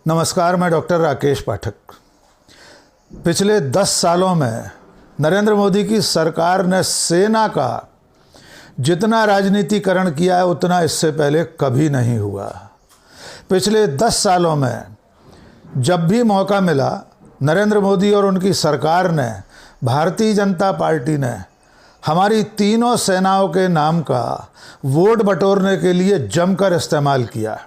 नमस्कार, मैं डॉक्टर राकेश पाठक। पिछले 10 सालों में नरेंद्र मोदी की सरकार ने सेना का जितना राजनीतिकरण किया है उतना इससे पहले कभी नहीं हुआ। पिछले 10 सालों में जब भी मौका मिला, नरेंद्र मोदी और उनकी सरकार ने, भारतीय जनता पार्टी ने हमारी तीनों सेनाओं के नाम का वोट बटोरने के लिए जमकर इस्तेमाल किया।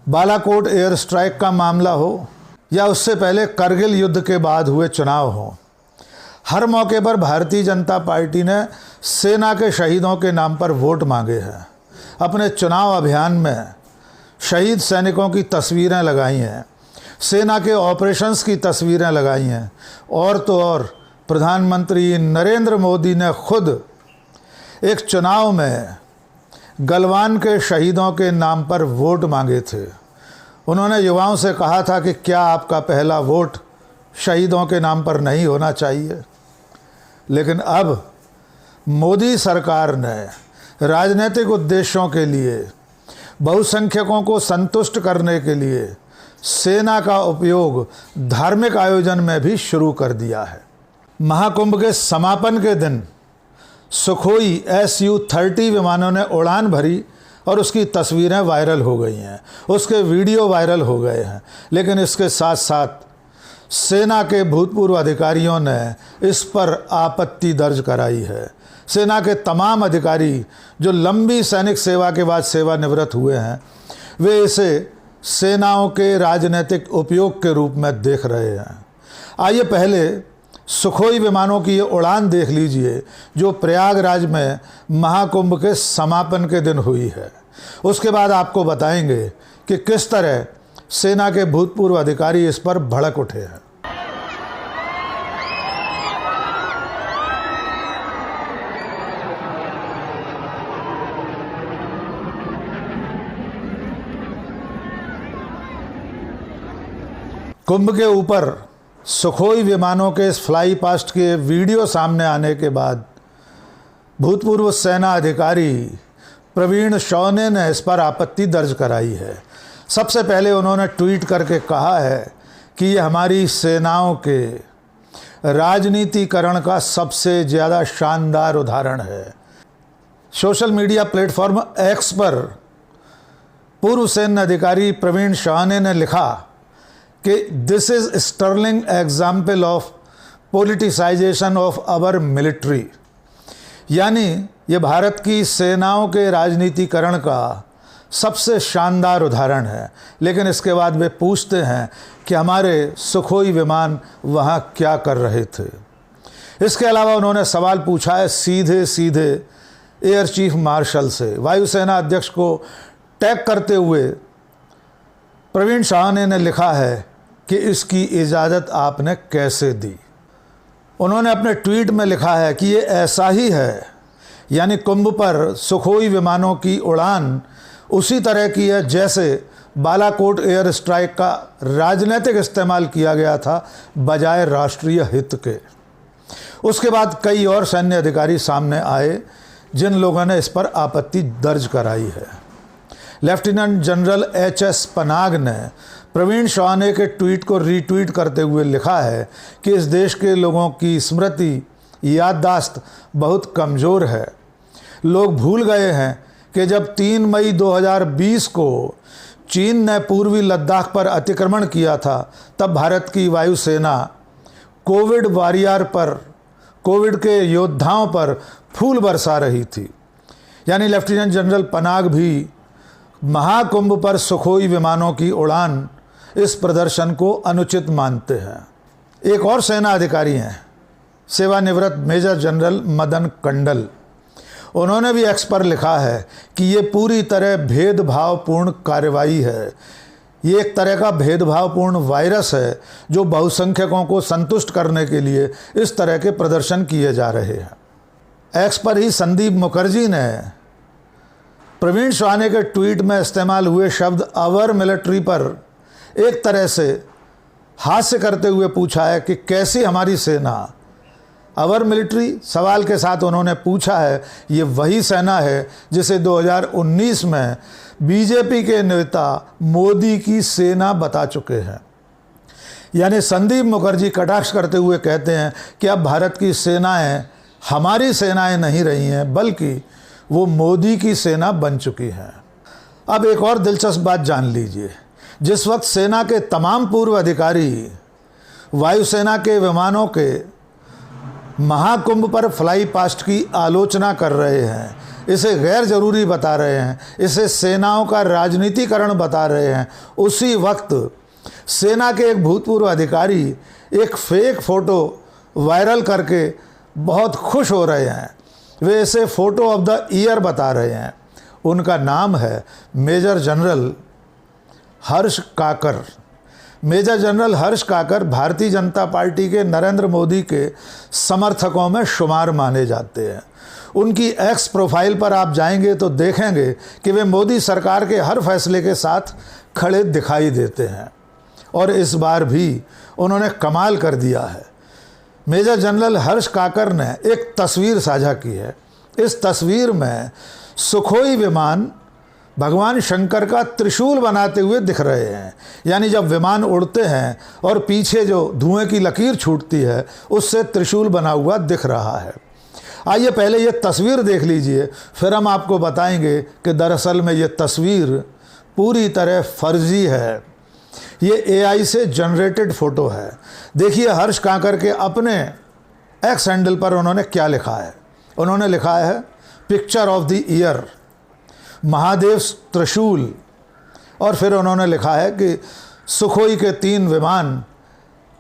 बालाकोट एयर स्ट्राइक का मामला हो या उससे पहले करगिल युद्ध के बाद हुए चुनाव हो, हर मौके पर भारतीय जनता पार्टी ने सेना के शहीदों के नाम पर वोट मांगे हैं। अपने चुनाव अभियान में शहीद सैनिकों की तस्वीरें लगाई हैं, सेना के ऑपरेशंस की तस्वीरें लगाई हैं, और तो और प्रधानमंत्री नरेंद्र मोदी ने खुद एक चुनाव में गलवान के शहीदों के नाम पर वोट मांगे थे। उन्होंने युवाओं से कहा था कि क्या आपका पहला वोट शहीदों के नाम पर नहीं होना चाहिए। लेकिन अब मोदी सरकार ने राजनीतिक उद्देश्यों के लिए, बहुसंख्यकों को संतुष्ट करने के लिए सेना का उपयोग धार्मिक आयोजन में भी शुरू कर दिया है। महाकुंभ के समापन के दिन सुखोई Su-30 विमानों ने उड़ान भरी और उसकी तस्वीरें वायरल हो गई हैं, उसके वीडियो वायरल हो गए हैं। लेकिन इसके साथ साथ सेना के भूतपूर्व अधिकारियों ने इस पर आपत्ति दर्ज कराई है। सेना के तमाम अधिकारी जो लंबी सैनिक सेवा के बाद सेवानिवृत्त हुए हैं, वे इसे सेनाओं के राजनीतिक उपयोग के रूप में देख रहे हैं। आइए पहले सुखोई विमानों की ये उड़ान देख लीजिए जो प्रयागराज में महाकुंभ के समापन के दिन हुई है। उसके बाद आपको बताएंगे कि किस तरह सेना के भूतपूर्व अधिकारी इस पर भड़क उठे हैं। कुंभ के ऊपर सुखोई विमानों के इस फ्लाई पास्ट के वीडियो सामने आने के बाद भूतपूर्व सेना अधिकारी प्रवीण शौने ने इस पर आपत्ति दर्ज कराई है। सबसे पहले उन्होंने ट्वीट करके कहा है कि ये हमारी सेनाओं के राजनीतिकरण का सबसे ज़्यादा शानदार उदाहरण है। सोशल मीडिया प्लेटफॉर्म एक्स पर पूर्व सैन्य अधिकारी प्रवीण शौने ने लिखा कि this is sterling example of politicisation of our military, यानी ये भारत की सेनाओं के राजनीतिकरण का सबसे शानदार उदाहरण है। लेकिन इसके बाद वे पूछते हैं कि हमारे सुखोई विमान वहाँ क्या कर रहे थे। इसके अलावा उन्होंने सवाल पूछा है सीधे सीधे एयर चीफ मार्शल से। वायुसेना अध्यक्ष को टैग करते हुए प्रवीण शौने ने लिखा है कि इसकी इजाज़त आपने कैसे दी। उन्होंने अपने ट्वीट में लिखा है कि ये ऐसा ही है, यानी कुंभ पर सुखोई विमानों की उड़ान उसी तरह की है जैसे बालाकोट एयर स्ट्राइक का राजनीतिक इस्तेमाल किया गया था बजाय राष्ट्रीय हित के। उसके बाद कई और सैन्य अधिकारी सामने आए जिन लोगों ने इस पर आपत्ति दर्ज कराई है। लेफ्टिनेंट जनरल HS पनाग ने प्रवीण शौने के ट्वीट को रीट्वीट करते हुए लिखा है कि इस देश के लोगों की स्मृति याददाश्त बहुत कमज़ोर है। लोग भूल गए हैं कि जब 3 मई 2020 को चीन ने पूर्वी लद्दाख पर अतिक्रमण किया था, तब भारत की वायुसेना कोविड वॉरियर पर, कोविड के योद्धाओं पर फूल बरसा रही थी। यानी लेफ्टिनेंट जनरल पनाग भी महाकुंभ पर सुखोई विमानों की उड़ान, इस प्रदर्शन को अनुचित मानते हैं। एक और सेना अधिकारी हैं, सेवानिवृत्त मेजर जनरल मदन कंडल। उन्होंने भी एक्स पर लिखा है कि ये पूरी तरह भेदभावपूर्ण कार्रवाई है। ये एक तरह का भेदभावपूर्ण वायरस है जो बहुसंख्यकों को संतुष्ट करने के लिए इस तरह के प्रदर्शन किए जा रहे हैं। एक्स पर ही संदीप मुखर्जी ने प्रवीण शौने के ट्वीट में इस्तेमाल हुए शब्द आवर मिलिट्री पर एक तरह से हास्य करते हुए पूछा है कि कैसी हमारी सेना अवर मिलिट्री सवाल के साथ उन्होंने पूछा है, ये वही सेना है जिसे 2019 में बीजेपी के नेता मोदी की सेना बता चुके हैं। यानी संदीप मुखर्जी कटाक्ष करते हुए कहते हैं कि अब भारत की सेनाएं हमारी सेनाएं नहीं रही हैं, बल्कि वो मोदी की सेना बन चुकी हैं। अब एक और दिलचस्प बात जान लीजिए। जिस वक्त सेना के तमाम पूर्व अधिकारी वायुसेना के विमानों के महाकुंभ पर फ्लाई पास्ट की आलोचना कर रहे हैं, इसे गैर ज़रूरी बता रहे हैं, इसे सेनाओं का राजनीतिकरण बता रहे हैं, उसी वक्त सेना के एक भूतपूर्व अधिकारी एक फेक फ़ोटो वायरल करके बहुत खुश हो रहे हैं। वे इसे फ़ोटो ऑफ द ईयर बता रहे हैं। उनका नाम है मेजर जनरल हर्ष काकर। मेजर जनरल हर्ष काकर भारतीय जनता पार्टी के नरेंद्र मोदी के समर्थकों में शुमार माने जाते हैं। उनकी एक्स प्रोफाइल पर आप जाएंगे तो देखेंगे कि वे मोदी सरकार के हर फैसले के साथ खड़े दिखाई देते हैं, और इस बार भी उन्होंने कमाल कर दिया है। मेजर जनरल हर्ष काकर ने एक तस्वीर साझा की है। इस तस्वीर में सुखोई विमान भगवान शंकर का त्रिशूल बनाते हुए दिख रहे हैं। यानी जब विमान उड़ते हैं और पीछे जो धुएं की लकीर छूटती है, उससे त्रिशूल बना हुआ दिख रहा है। आइए पहले ये तस्वीर देख लीजिए, फिर हम आपको बताएंगे कि दरअसल में ये तस्वीर पूरी तरह फर्जी है। ये AI से जनरेटेड फ़ोटो है। देखिए हर्ष काकर के अपने एक्स हैंडल पर उन्होंने क्या लिखा है। उन्होंने लिखा है picture of the year, Mahadev त्रिशूल, और फिर उन्होंने लिखा है कि सुखोई के 3 विमान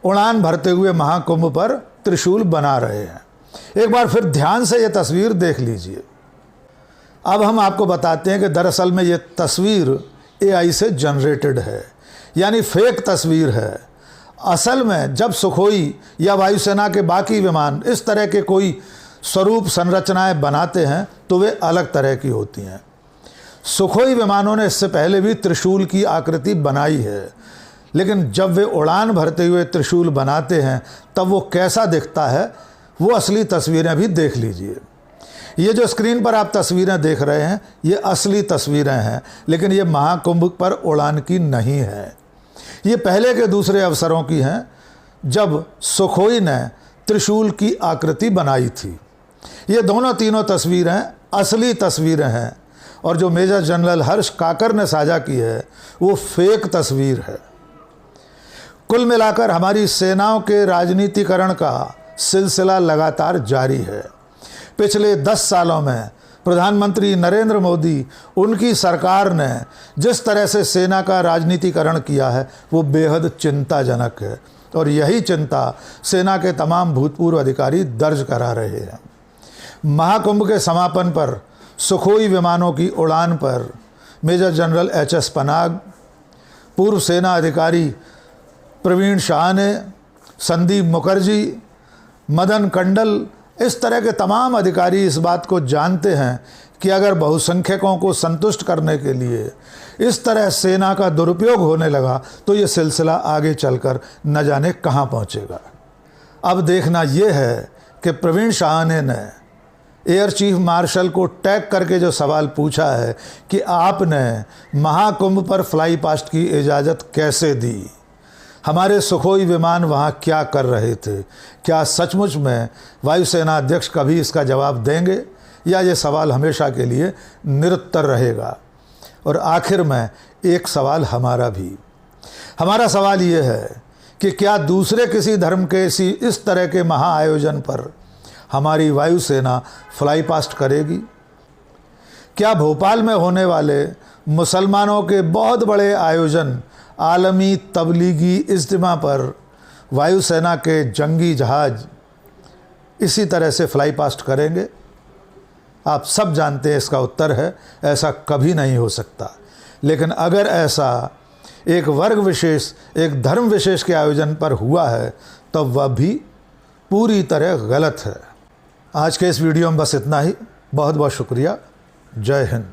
उड़ान भरते हुए महाकुंभ पर त्रिशूल बना रहे हैं। एक बार फिर ध्यान से ये तस्वीर देख लीजिए। अब हम आपको बताते हैं कि दरअसल में ये तस्वीर AI से जनरेटेड है, यानी फेक तस्वीर है। असल में जब सुखोई या वायुसेना के बाकी विमान इस तरह के कोई स्वरूप संरचनाएं बनाते हैं तो वे अलग तरह की होती हैं। सुखोई विमानों ने इससे पहले भी त्रिशूल की आकृति बनाई है, लेकिन जब वे उड़ान भरते हुए त्रिशूल बनाते हैं तब वो कैसा दिखता है, वो असली तस्वीरें भी देख लीजिए। ये जो स्क्रीन पर आप तस्वीरें देख रहे हैं, ये असली तस्वीरें हैं, लेकिन ये महाकुंभ पर उड़ान की नहीं है। ये पहले के दूसरे अवसरों की हैं जब सुखोई ने त्रिशूल की आकृति बनाई थी। ये दोनों तीनों तस्वीरें असली तस्वीरें हैं, और जो मेजर जनरल हर्ष काकर ने साझा की है वो फेक तस्वीर है। कुल मिलाकर हमारी सेनाओं के राजनीतिकरण का सिलसिला लगातार जारी है। पिछले 10 सालों में प्रधानमंत्री नरेंद्र मोदी, उनकी सरकार ने जिस तरह से सेना का राजनीतिकरण किया है वो बेहद चिंताजनक है, और यही चिंता सेना के तमाम भूतपूर्व अधिकारी दर्ज करा रहे हैं। महाकुंभ के समापन पर सुखोई विमानों की उड़ान पर मेजर जनरल HS पनाग, पूर्व सेना अधिकारी प्रवीण शाहने, संदीप मुखर्जी, मदन कंडल, इस तरह के तमाम अधिकारी इस बात को जानते हैं कि अगर बहुसंख्यकों को संतुष्ट करने के लिए इस तरह सेना का दुरुपयोग होने लगा तो ये सिलसिला आगे चलकर न जाने कहाँ पहुँचेगा। अब देखना ये है कि प्रवीण शाहने ने एयर चीफ मार्शल को टैग करके जो सवाल पूछा है कि आपने महाकुंभ पर फ्लाई पास्ट की इजाज़त कैसे दी, हमारे सुखोई विमान वहाँ क्या कर रहे थे, क्या सचमुच में वायुसेना अध्यक्ष कभी इसका जवाब देंगे, या ये सवाल हमेशा के लिए निरुत्तर रहेगा। और आखिर में एक सवाल हमारा सवाल ये है कि क्या दूसरे किसी धर्म के इस तरह के महाआयोजन पर हमारी वायुसेना फ्लाई पास्ट करेगी? क्या भोपाल में होने वाले मुसलमानों के बहुत बड़े आयोजन आलमी तबलीगी इज्तिमा पर वायुसेना के जंगी जहाज इसी तरह से फ्लाई पास्ट करेंगे? आप सब जानते हैं इसका उत्तर है ऐसा कभी नहीं हो सकता। लेकिन अगर ऐसा एक वर्ग विशेष, एक धर्म विशेष के आयोजन पर हुआ है तो वह भी पूरी तरह गलत है। आज के इस वीडियो में बस इतना ही। बहुत बहुत शुक्रिया। जय हिंद।